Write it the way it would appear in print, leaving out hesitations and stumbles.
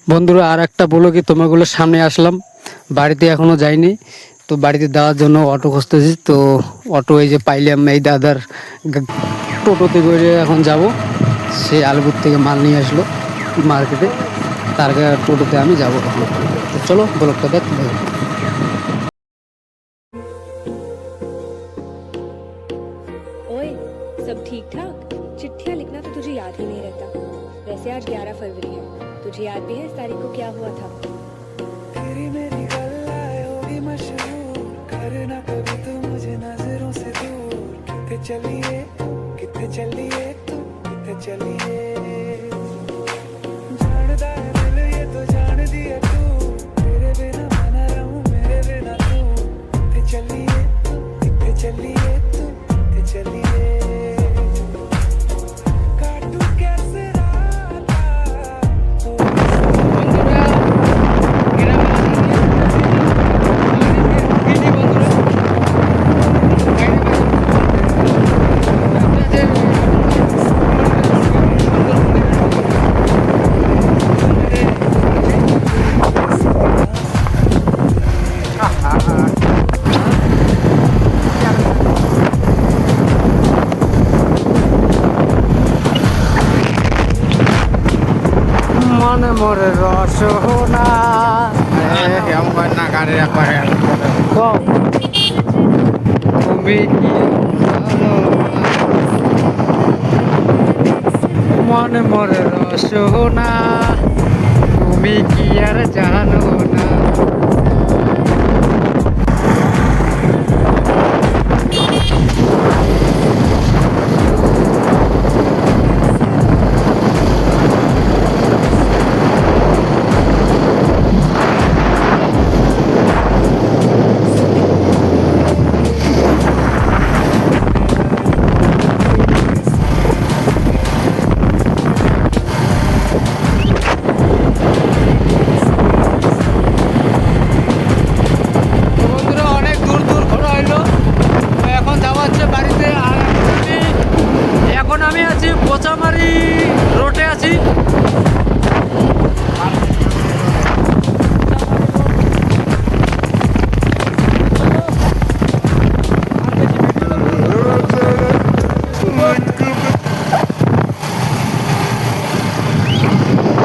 বন্ধুরা আর একটা বলো কি, তোমাগুলো সামনে আসলাম, বাড়িতে এখনো যাইনি। তো বাড়িতে দেওয়ার জন্য অটো খুঁজতেছি। তো অটো এই যে পাইলাম, এই দাদার টোটোতে করে এখন যাব। সে আলিপুর থেকে মাল নিয়ে আসলো মার্কেটে, তার টোটোতে আমি যাবো এখন। তো চলো ব্লগটা দেখতে দেখো। ओए, सब ठीक ठाक? चिट्ठियां लिखना तो तुझे याद ही नहीं रहता। वैसे आज 11 फरवरी है, तुझे याद भी है इस तारीख को क्या हुआ था? तेरी मेरी गल्लाएं होगी मशहूर, करना कभी तो मुझे नजरों से दूर। कितने चलिए तू, कितने चलिए तू, कितने चलिए। जानदा है दिल ये तो जान दिया तू, तेरे बिना मैं ना रहूं, मेरे बिना तू। कितने चलिए तू, कितने चलिए तू, कितने चलिए। काटू कैसे राता ओ মনে মরে রসনা না গাড়ি একবারে তুমি কি জানো না? মনে মরে রসনা, তুমি কি আর জানো না? বন্ধুরা অনেক দূর দূর ঘোরা হইলো, তো এখন যাওয়া হচ্ছে বাড়িতে। আর এখন আমি আছি বোচামারি